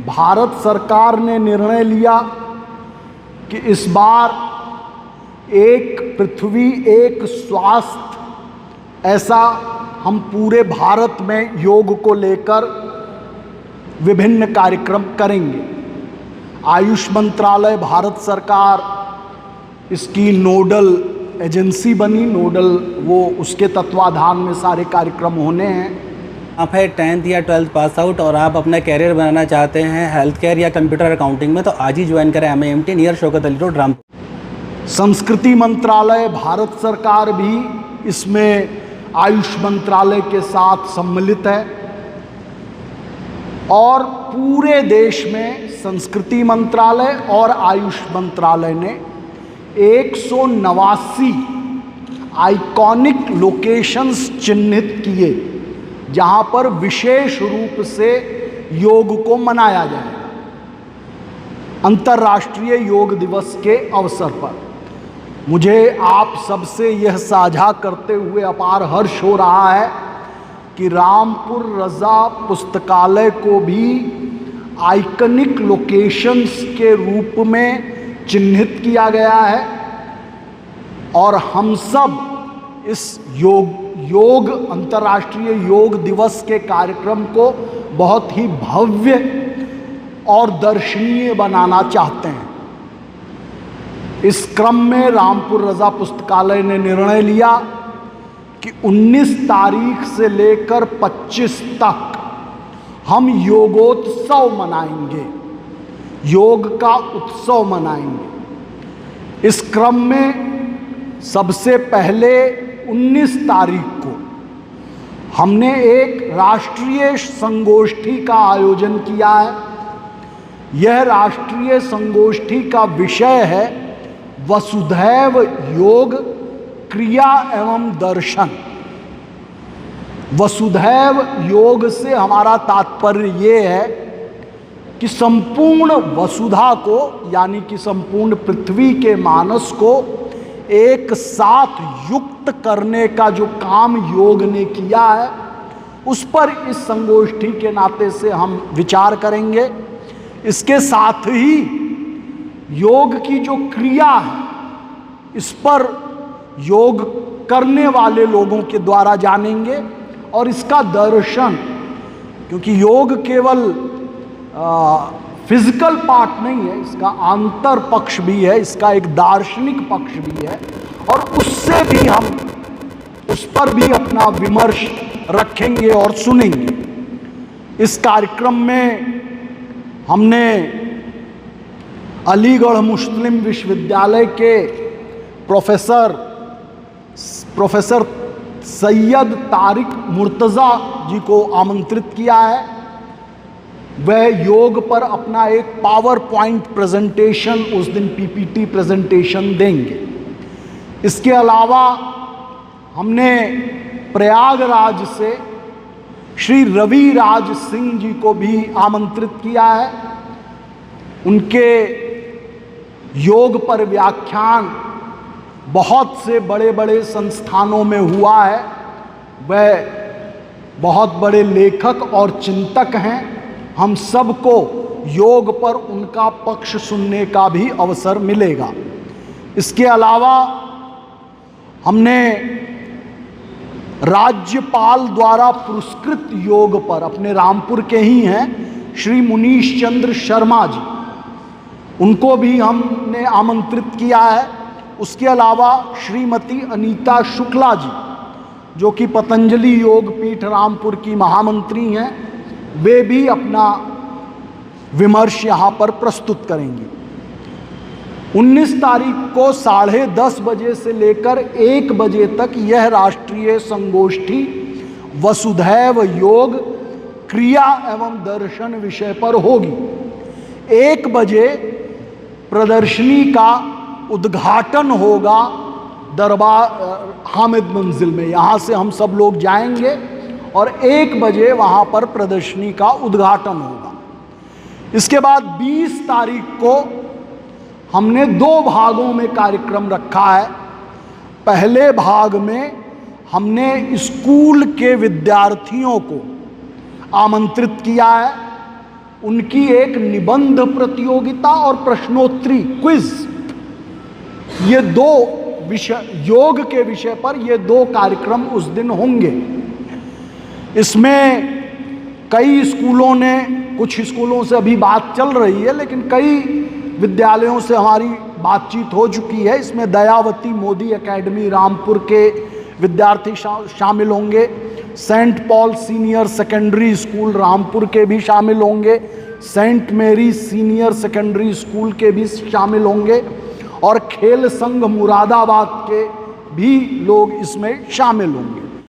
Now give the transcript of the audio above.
भारत सरकार ने निर्णय लिया कि इस बार एक पृथ्वी एक स्वास्थ्य, ऐसा हम पूरे भारत में योग को लेकर विभिन्न कार्यक्रम करेंगे। आयुष मंत्रालय, भारत सरकार इसकी नोडल एजेंसी बनी, वो उसके तत्वाधान में सारे कार्यक्रम होने हैं। आप है 10th या 12th पास आउट और आप अपना कैरियर बनाना चाहते हैं हेल्थ केयर या कंप्यूटर अकाउंटिंग में, तो आज ही ज्वाइन करें MIMT near Shaukat Ali road, Rampur. संस्कृति मंत्रालय, भारत सरकार भी इसमें आयुष मंत्रालय के साथ सम्मिलित है और पूरे देश में संस्कृति मंत्रालय और आयुष मंत्रालय ने 189 आइकॉनिक लोकेशंस चिन्हित किए जहां पर विशेष रूप से योग को मनाया जाएगा। अंतर्राष्ट्रीय योग दिवस के अवसर पर मुझे आप सबसे यह साझा करते हुए अपार हर्ष हो रहा है कि रामपुर रजा पुस्तकालय को भी आइकनिक लोकेशंस के रूप में चिन्हित किया गया है और हम सब इस योग अंतर्राष्ट्रीय योग दिवस के कार्यक्रम को बहुत ही भव्य और दर्शनीय बनाना चाहते हैं। इस क्रम में रामपुर रजा पुस्तकालय ने निर्णय लिया कि 19 तारीख से लेकर 25 तक हम योगोत्सव मनाएंगे, योग का उत्सव मनाएंगे। इस क्रम में सबसे पहले 19 तारीख को हमने एक राष्ट्रीय संगोष्ठी का आयोजन किया है। यह राष्ट्रीय संगोष्ठी का विषय है वसुधैव योग क्रिया एवं दर्शन। वसुधैव योग से हमारा तात्पर्य ये है कि संपूर्ण वसुधा को, यानी कि संपूर्ण पृथ्वी के मानस को एक साथ युक्त करने का जो काम योग ने किया है, उस पर इस संगोष्ठी के नाते से हम विचार करेंगे। इसके साथ ही योग की जो क्रिया है, इस पर योग करने वाले लोगों के द्वारा जानेंगे और इसका दर्शन, क्योंकि योग केवल फिजिकल पार्ट नहीं है, इसका आंतर पक्ष भी है, इसका एक दार्शनिक पक्ष भी है और उससे भी हम उस पर भी अपना विमर्श रखेंगे और सुनेंगे। इस कार्यक्रम में हमने अलीगढ़ मुस्लिम विश्वविद्यालय के प्रोफेसर सैयद तारिक मुर्तज़ा जी को आमंत्रित किया है। वह योग पर अपना एक पावर पॉइंट प्रेजेंटेशन उस दिन PPT प्रेजेंटेशन देंगे। इसके अलावा हमने प्रयागराज से श्री रवि राज सिंह जी को भी आमंत्रित किया है। उनके योग पर व्याख्यान बहुत से बड़े बड़े संस्थानों में हुआ है। वह बहुत बड़े लेखक और चिंतक हैं। हम सबको योग पर उनका पक्ष सुनने का भी अवसर मिलेगा। इसके अलावा हमने राज्यपाल द्वारा पुरस्कृत योग पर, अपने रामपुर के ही हैं, श्री मुनीश चंद्र शर्मा जी, उनको भी हमने आमंत्रित किया है। उसके अलावा श्रीमती अनीता शुक्ला जी, जो कि पतंजलि योग पीठ रामपुर की महामंत्री हैं, वे भी अपना विमर्श यहाँ पर प्रस्तुत करेंगी। 19 तारीख को 10:30 बजे से लेकर 1 बजे तक यह राष्ट्रीय संगोष्ठी वसुधैव योग क्रिया एवं दर्शन विषय पर होगी। 1 बजे प्रदर्शनी का उद्घाटन होगा दरबार हामिद मंजिल में। यहाँ से हम सब लोग जाएंगे और 1 बजे वहाँ पर प्रदर्शनी का उद्घाटन होगा। इसके बाद 20 तारीख को हमने 2 भागों में कार्यक्रम रखा है। पहले भाग में हमने स्कूल के विद्यार्थियों को आमंत्रित किया है उनकी एक निबंध प्रतियोगिता और प्रश्नोत्तरी क्विज, ये दो विषय, योग के विषय पर ये दो कार्यक्रम उस दिन होंगे। इसमें कई स्कूलों ने, कुछ स्कूलों से अभी बात चल रही है, लेकिन कई विद्यालयों से हमारी बातचीत हो चुकी है। इसमें दयावती मोदी एकेडमी रामपुर के विद्यार्थी शामिल होंगे, Saint Paul senior secondary school Rampur के भी शामिल होंगे, सेंट मेरी सीनियर सेकेंडरी स्कूल के भी शामिल होंगे, और खेल संघ मुरादाबाद के भी लोग इसमें शामिल होंगे।